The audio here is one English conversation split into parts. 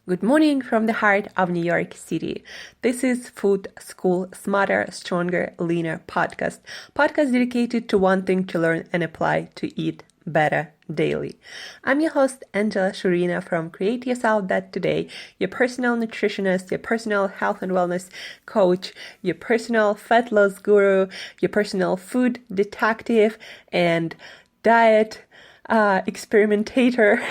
Good morning from the heart of New York City. This is Food School Smarter, Stronger, Leaner podcast dedicated to wanting to learn and apply to eat better daily. I'm your host, Angela Shurina from Create Yourself That Today, your personal nutritionist, your personal health and wellness coach, your personal fat loss guru, your personal food detective, and diet experimentator.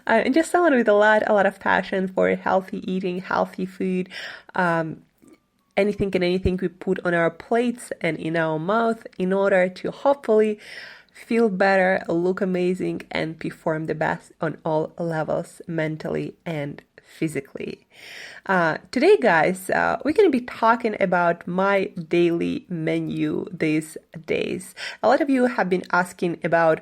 And just someone with a lot of passion for healthy eating, healthy food, anything and anything we put on our plates and in our mouth in order to hopefully feel better, look amazing, and perform the best on all levels, mentally and physically. Today, guys, we're going to be talking about my daily menu these days. A lot of you have been asking about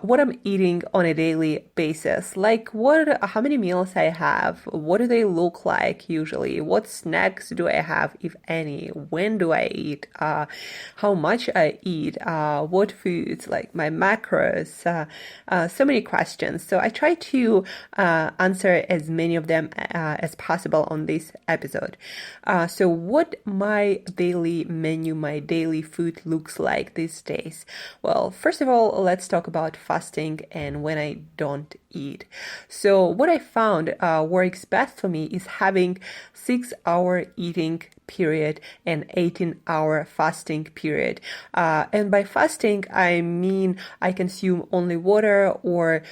what I'm eating on a daily basis, like how many meals I have, what do they look like usually, what snacks do I have, if any, when do I eat, how much I eat, what foods, like my macros, so many questions. So I try to answer as many of them as possible on this episode. So what my daily menu, my daily food looks like these days? Well, first of all, let's talk about fasting and when I don't eat. So what I found works best for me is having 6-hour eating period and 18-hour fasting period. And by fasting, I mean I consume only water or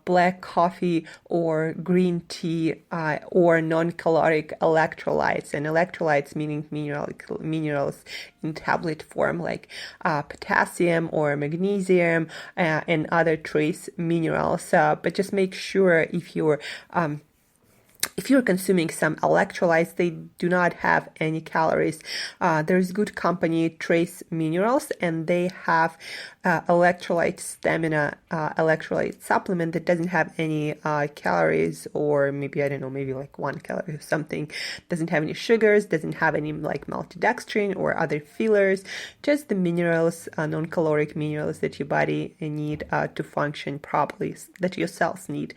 black coffee or green tea or non-caloric electrolytes. And electrolytes meaning minerals in tablet form like potassium or magnesium and other trace minerals. But just make sure if you're consuming some electrolytes, they do not have any calories. There's good company, Trace Minerals, and they have electrolyte stamina electrolyte supplement that doesn't have any calories, or maybe like 1 calorie or something. Doesn't have any sugars, doesn't have any like maltodextrin or other fillers, just the minerals, non-caloric minerals that your body need to function properly, that your cells need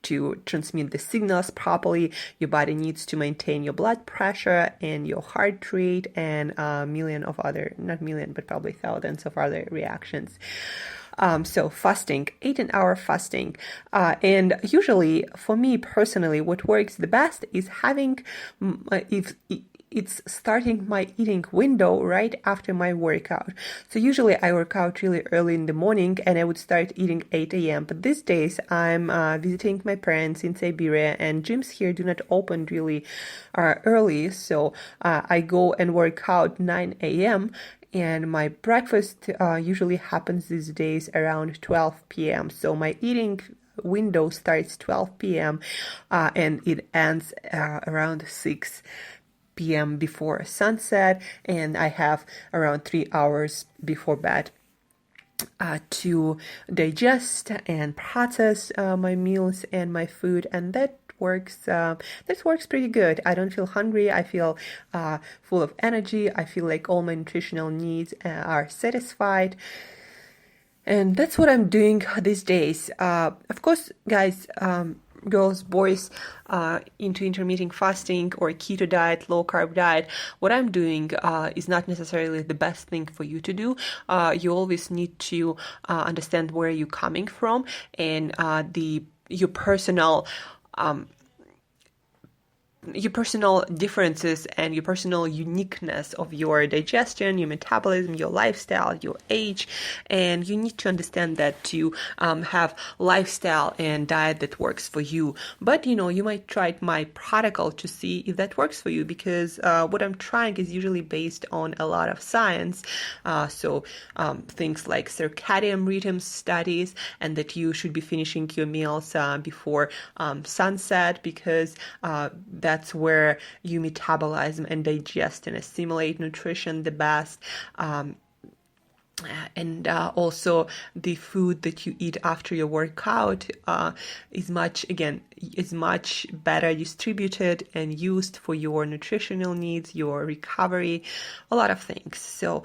to transmit the signals properly. Your body needs to maintain your blood pressure and your heart rate and probably thousands of other reactions. So fasting, 18-hour fasting. And usually for me personally, what works the best is having, it's starting my eating window right after my workout. So usually I work out really early in the morning and I would start eating 8 a.m. But these days I'm visiting my parents in Siberia and gyms here do not open really early. So I go and work out 9 a.m. And my breakfast usually happens these days around 12 p.m. So my eating window starts 12 p.m. And it ends around 6 p.m. before sunset, and I have around 3 hours before bed to digest and process my meals and my food, and that works pretty good. I don't feel hungry. I feel full of energy. I feel like all my nutritional needs are satisfied. And that's what I'm doing these days. Of course, guys, girls, boys into intermittent fasting or keto diet, low carb diet, what I'm doing is not necessarily the best thing for you to do. You always need to understand where you're coming from and your personal differences and your personal uniqueness of your digestion, your metabolism, your lifestyle, your age, and you need to understand that to have lifestyle and diet that works for you. But you might try my protocol to see if that works for you, because what I'm trying is usually based on a lot of science. So things like circadian rhythm studies, and that you should be finishing your meals before sunset, because that's where you metabolize and digest and assimilate nutrition the best. And also the food that you eat after your workout is much better distributed and used for your nutritional needs, your recovery, a lot of things. So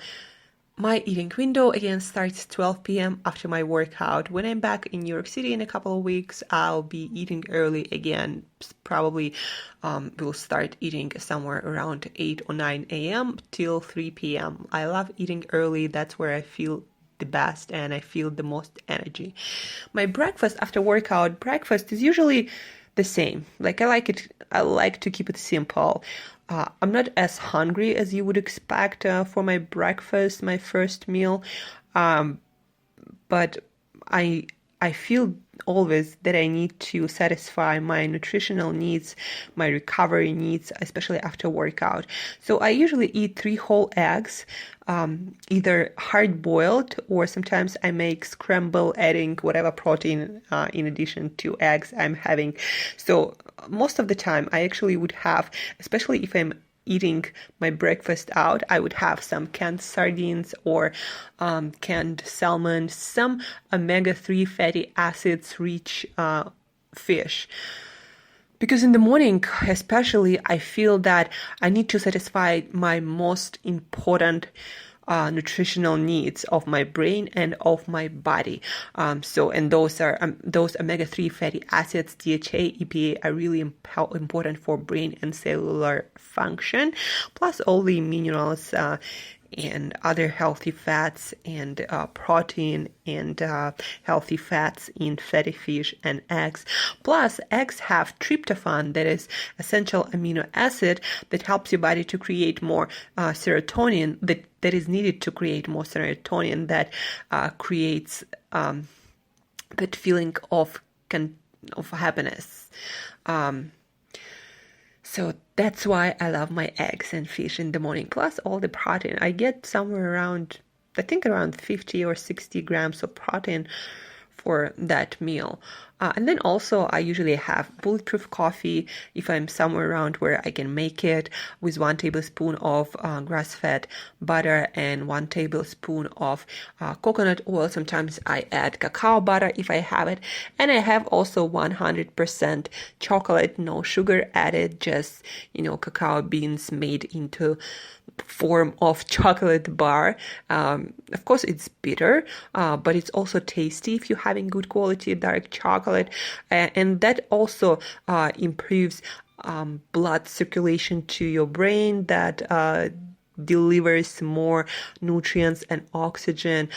My eating window again starts 12 p.m. after my workout. When I'm back in New York City in a couple of weeks, I'll be eating early again. Probably we'll start eating somewhere around 8 or 9 a.m. till 3 p.m. I love eating early. That's where I feel the best and I feel the most energy. My breakfast after workout, breakfast is usually the same. Like I like to keep it simple. I'm not as hungry as you would expect for my breakfast, my first meal, but I feel always that I need to satisfy my nutritional needs, my recovery needs, especially after workout. So I usually eat 3 whole eggs, either hard boiled or sometimes I make scramble, adding whatever protein in addition to eggs I'm having. So most of the time I actually would have, especially if I'm eating my breakfast out, I would have some canned sardines or canned salmon, some omega-3 fatty acids rich fish. Because in the morning, especially, I feel that I need to satisfy my most important nutritional needs of my brain and of my body. And those are those omega-3 fatty acids, DHA, EPA, are really important for brain and cellular function. Plus all the minerals and other healthy fats and protein and healthy fats in fatty fish and eggs. Plus, eggs have tryptophan, that is essential amino acid that helps your body to create more serotonin that is needed to create more serotonin that creates that feeling of happiness. So that's why I love my eggs and fish in the morning, plus all the protein. I get somewhere around, I think around 50 or 60 grams of protein for that meal. And then also I usually have bulletproof coffee if I'm somewhere around where I can make it, with 1 tablespoon of grass-fed butter and 1 tablespoon of coconut oil. Sometimes I add cacao butter if I have it. And I have also 100% chocolate, no sugar added, just, cacao beans made into form of chocolate bar. Of course, it's bitter, but it's also tasty if you're having good quality dark chocolate. And that also improves blood circulation to your brain, that delivers more nutrients and oxygen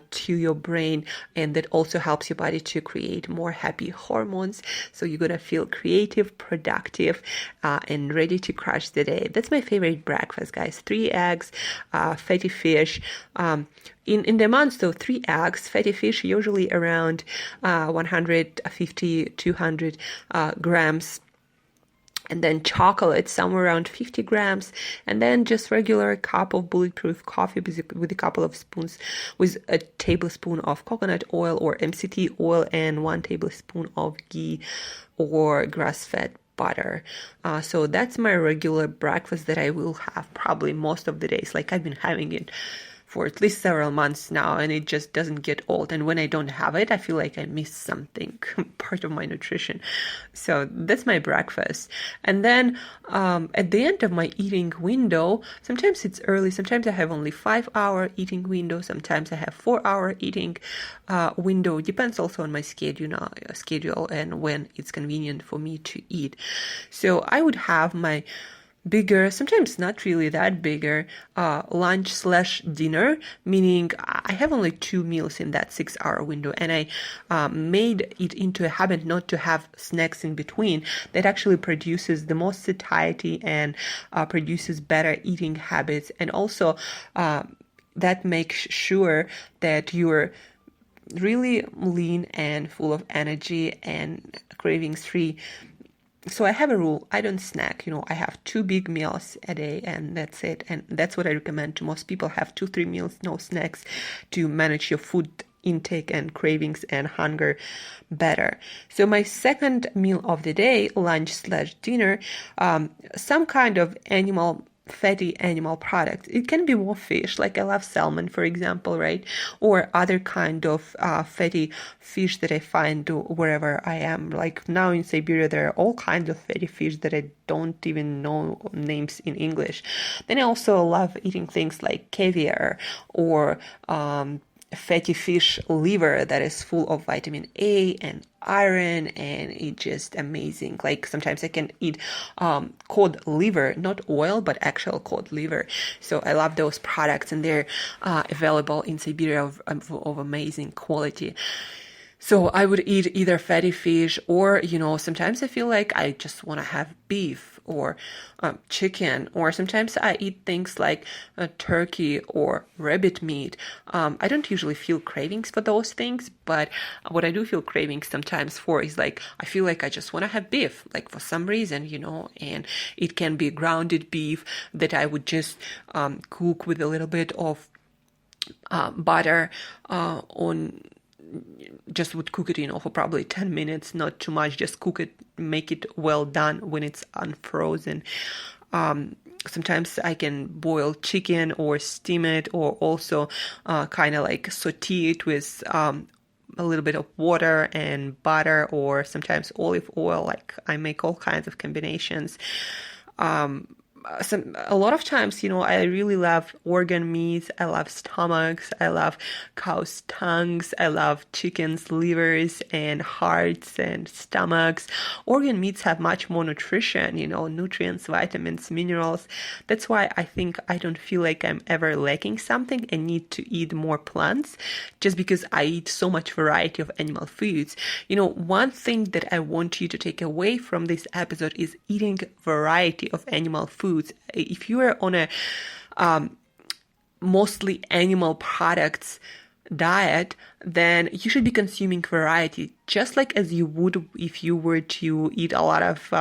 to your brain, and that also helps your body to create more happy hormones. So you're gonna feel creative, productive, and ready to crush the day. That's my favorite breakfast, guys. 3 eggs, fatty fish. In the amount, so 3 eggs, fatty fish, usually around 150, 200 grams. And then chocolate, somewhere around 50 grams, and then just regular cup of bulletproof coffee with a couple of spoons, with a tablespoon of coconut oil or MCT oil and 1 tablespoon of ghee or grass-fed butter. So that's my regular breakfast that I will have probably most of the days. Like I've been having it for at least several months now, and it just doesn't get old. And when I don't have it, I feel like I miss something, part of my nutrition. So that's my breakfast. And then at the end of my eating window, sometimes it's early, sometimes I have only 5-hour eating window, sometimes I have 4-hour eating window. It depends also on my schedule and when it's convenient for me to eat. So I would have my bigger, sometimes not really that bigger, lunch/dinner, meaning I have only 2 meals in that 6-hour window, and I made it into a habit not to have snacks in between. That actually produces the most satiety and produces better eating habits, and also that makes sure that you're really lean and full of energy and cravings free. So I have a rule, I don't snack, I have 2 big meals a day and that's it. And that's what I recommend to most people, have 2-3 meals, no snacks, to manage your food intake and cravings and hunger better. So my second meal of the day, lunch/dinner, some kind of animal fatty animal products. It can be more fish, like I love salmon, for example, right? Or other kind of fatty fish that I find wherever I am. Like now in Siberia, there are all kinds of fatty fish that I don't even know names in English. Then I also love eating things like caviar or fatty fish liver that is full of vitamin A and iron, and it's just amazing. Like sometimes I can eat cod liver, not oil, but actual cod liver. So I love those products, and they're available in Siberia of amazing quality. So I would eat either fatty fish or, sometimes I feel like I just want to have beef or chicken, or sometimes I eat things like turkey or rabbit meat. I don't usually feel cravings for those things, but what I do feel cravings sometimes for is like, I feel like I just want to have beef, like for some reason, and it can be grounded beef that I would just cook with a little bit of butter on. Just would cook it, for probably 10 minutes, not too much, just cook it, make it well done when it's unfrozen. Sometimes I can boil chicken or steam it, or also kind of like saute it with a little bit of water and butter, or sometimes olive oil. Like I make all kinds of combinations. A lot of times, I really love organ meats. I love stomachs. I love cow's tongues. I love chicken's livers and hearts and stomachs. Organ meats have much more nutrition, nutrients, vitamins, minerals. That's why I think I don't feel like I'm ever lacking something and need to eat more plants, just because I eat so much variety of animal foods. One thing that I want you to take away from this episode is eating variety of animal foods. If you are on a mostly animal products diet, then you should be consuming variety, just like as you would if you were to eat a lot of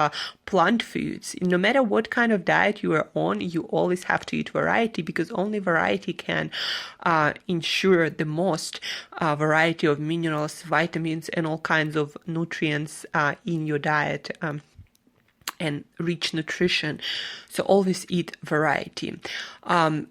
plant foods. No matter what kind of diet you are on, you always have to eat variety, because only variety can ensure the most variety of minerals, vitamins, and all kinds of nutrients in your diet. And rich nutrition. So always eat variety. As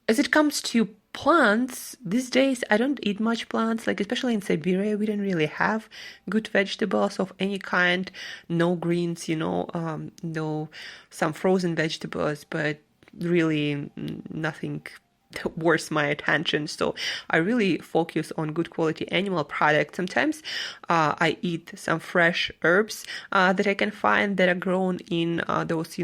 it comes to plants, these days I don't eat much plants, like especially in Siberia, we don't really have good vegetables of any kind. No greens, no, some frozen vegetables, but really nothing worth my attention. So I really focus on good quality animal products. Sometimes I eat some fresh herbs that I can find that are grown in those,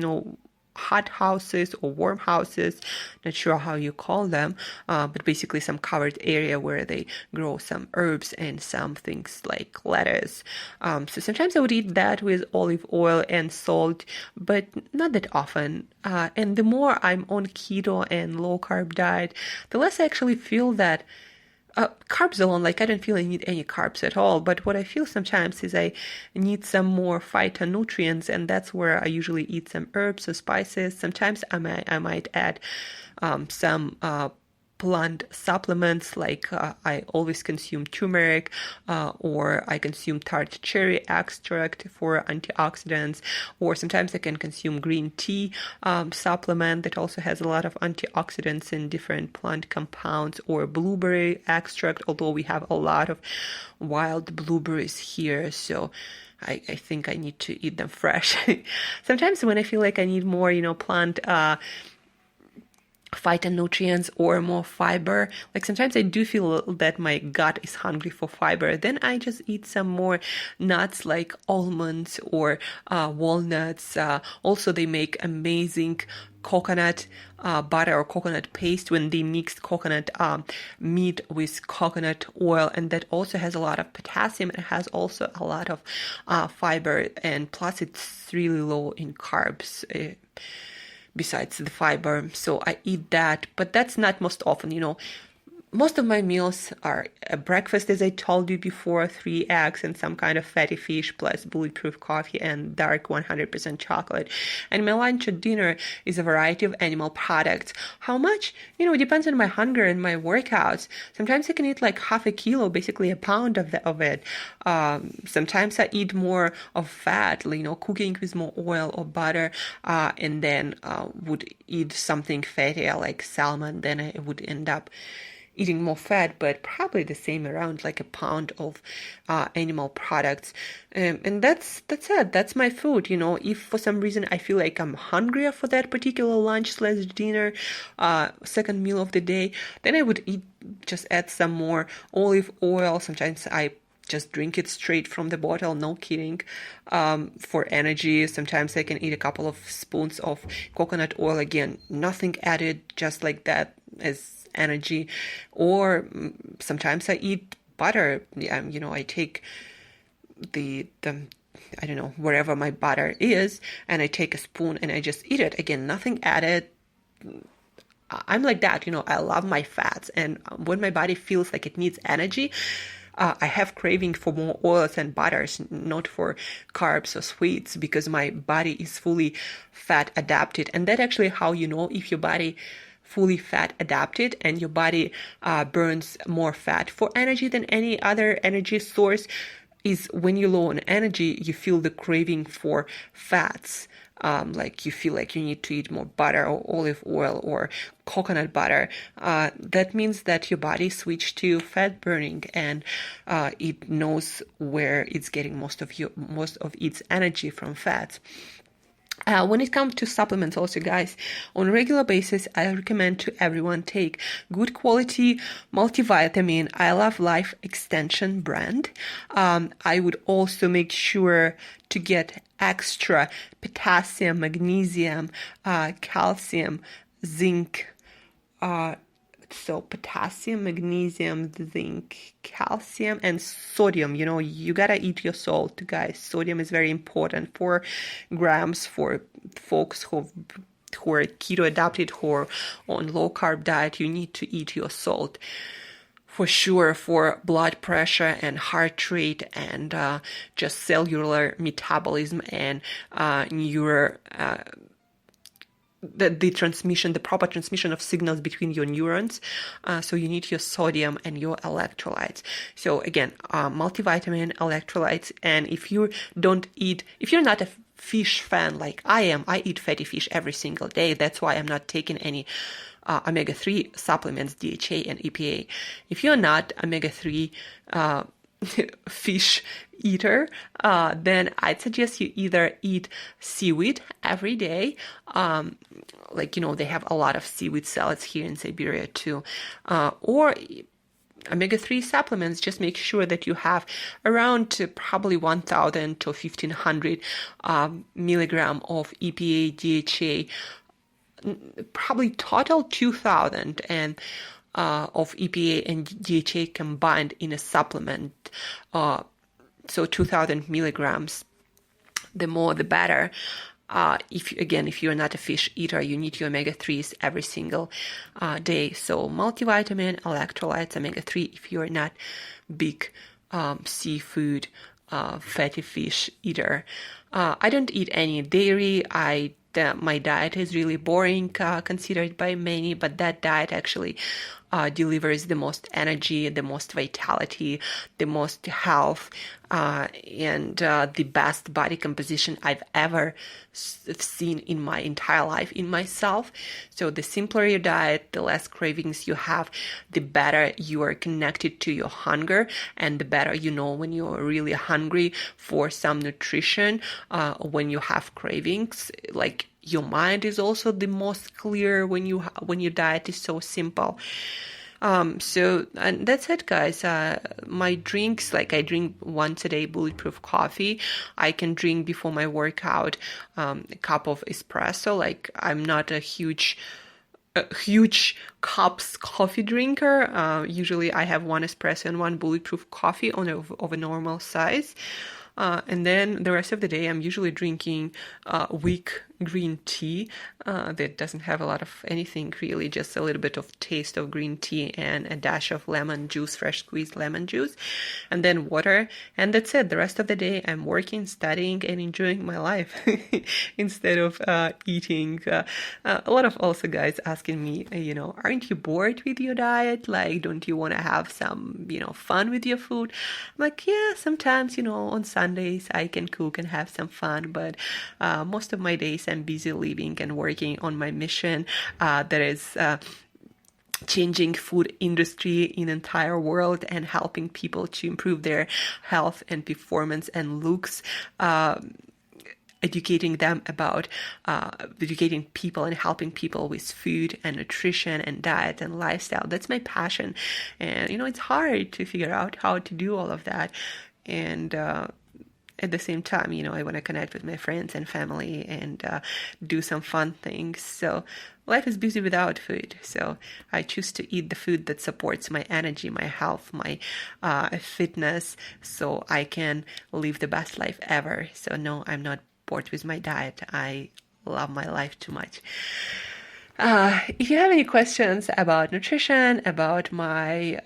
hot houses or warm houses, not sure how you call them, but basically some covered area where they grow some herbs and some things like lettuce. So sometimes I would eat that with olive oil and salt, but not that often. And the more I'm on keto and low carb diet, the less I actually feel that carbs alone, like I don't feel I need any carbs at all, but what I feel sometimes is I need some more phytonutrients, and that's where I usually eat some herbs or spices. Sometimes I might add some plant supplements, like I always consume turmeric, or I consume tart cherry extract for antioxidants, or sometimes I can consume green tea supplement that also has a lot of antioxidants and different plant compounds, or blueberry extract, although we have a lot of wild blueberries here, so I think I need to eat them fresh. Sometimes when I feel like I need more, plant phytonutrients or more fiber, like sometimes I do feel that my gut is hungry for fiber, then I just eat some more nuts like almonds or walnuts. Also, they make amazing coconut butter or coconut paste when they mix coconut meat with coconut oil, and that also has a lot of potassium and has also a lot of fiber, and plus it's really low in carbs. Besides the fiber, so I eat that, but that's not most often. Most of my meals are breakfast, as I told you before, 3 eggs and some kind of fatty fish plus bulletproof coffee and dark 100% chocolate. And my lunch or dinner is a variety of animal products. How much? It depends on my hunger and my workouts. Sometimes I can eat like half a kilo, basically a pound of it. Sometimes I eat more of fat, cooking with more oil or butter, and then would eat something fatty like salmon. Then I would end up eating more fat, but probably the same, around like a pound of animal products. And that's it. That's my food. If for some reason I feel like I'm hungrier for that particular lunch/dinner, second meal of the day, then I would just add some more olive oil. Sometimes I just drink it straight from the bottle, no kidding, for energy. Sometimes I can eat a couple of spoons of coconut oil, again, nothing added, just like that as energy. Or sometimes I eat butter. I take the I don't know, wherever my butter is, and I take a spoon and I just eat it. Again, nothing added. I'm like that, I love my fats, and when my body feels like it needs energy, I have craving for more oils and butters, not for carbs or sweets, because my body is fully fat adapted. And that's actually how you know if your body fully fat adapted and your body burns more fat for energy than any other energy source, is when you're low on energy, you feel the craving for fats. Like you feel like you need to eat more butter or olive oil or coconut butter. That means that your body switched to fat burning, and it knows where it's getting most of its energy from fats. When it comes to supplements also, guys, on a regular basis, I recommend to everyone take good quality multivitamin I Love Life Extension brand. I would also make sure to get extra potassium, magnesium, calcium, zinc, so potassium, magnesium, zinc, calcium, and sodium. You gotta eat your salt, guys. Sodium is very important. 4 grams for folks who are keto adapted, who are on low carb diet. You need to eat your salt for sure, for blood pressure and heart rate and just cellular metabolism and the proper transmission of signals between your neurons. So you need your sodium and your electrolytes. So again, multivitamin, electrolytes, and if you're not a fish fan like I am, I eat fatty fish every single day. That's why I'm not taking any omega-3 supplements, DHA and EPA. If you're not omega-3 fish eater, then I'd suggest you either eat seaweed every day. They have a lot of seaweed salads here in Siberia too. Or omega-3 supplements, just make sure that you have around probably 1,000 to 1,500 milligram of EPA, DHA, probably total 2,000 and of EPA and DHA combined in a supplement. So 2,000 milligrams. The more, the better. If you're not a fish eater, you need your omega-3s every single day. So multivitamin, electrolytes, omega-3. If you're not big seafood, fatty fish eater, I don't eat any dairy. My diet is really boring, considered by many, but that diet actually delivers the most energy, the most vitality, the most health, and the best body composition I've ever seen in my entire life in myself. So the simpler your diet, the less cravings you have, the better you are connected to your hunger, and the better you know when you're really hungry for some nutrition, when you have cravings. Like, your mind is also the most clear when your diet is so simple. So and that's it, guys. My drinks, like I drink once a day bulletproof coffee. I can drink before my workout a cup of espresso. Like, I'm not a huge cups coffee drinker. Usually I have one espresso and one bulletproof coffee of a normal size. And then the rest of the day, I'm usually drinking weak green tea that doesn't have a lot of anything really, just a little bit of taste of green tea and a dash of lemon juice, fresh squeezed lemon juice, and then water. And that's it. The rest of the day, I'm working, studying, and enjoying my life instead of eating. A lot of also guys asking me, aren't you bored with your diet? Like, don't you want to have some, fun with your food? I'm like, yeah, sometimes, on Sundays I can cook and have some fun, but most of my days I'm busy living and working on my mission. That is changing food industry in entire world and helping people to improve their health and performance and looks. Educating them about educating people and helping people with food and nutrition and diet and lifestyle. That's my passion. And, it's hard to figure out how to do all of that. And at the same time, I want to connect with my friends and family and do some fun things. So life is busy without food. So I choose to eat the food that supports my energy, my health, my fitness, so I can live the best life ever. So no, I'm not bored with my diet. I love my life too much. If you have any questions about nutrition, about my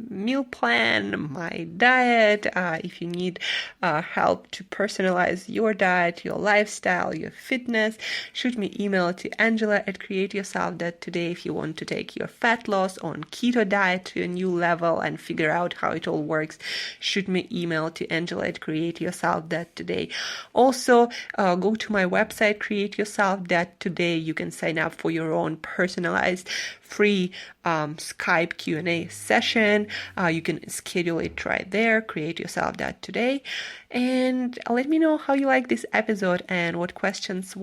meal plan, my diet, if you need help to personalize your diet, your lifestyle, your fitness, shoot me email to angela@createyourself.today. If you want to take your fat loss on keto diet to a new level and figure out how it all works, shoot me email to angela@createyourself.today. Also, go to my website, createyourself.today. You can sign up for your own personalized free Skype Q&A session. You can schedule it right there, createyourself.today. And let me know how you like this episode and what questions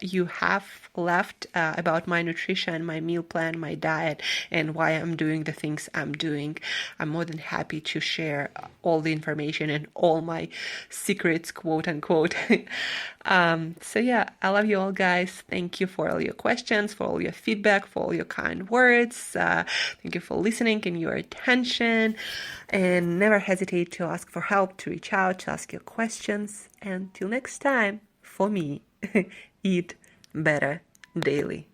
you have left about my nutrition, my meal plan, my diet, and why I'm doing the things I'm doing. I'm more than happy to share all the information and all my secrets, quote unquote. So yeah, I love you all, guys. Thank you for all your questions, for all your feedback, for all your kind words. Thank you for listening and your attention. And never hesitate to ask for help, to reach out, to ask your questions. And till next time, for me, eat better daily.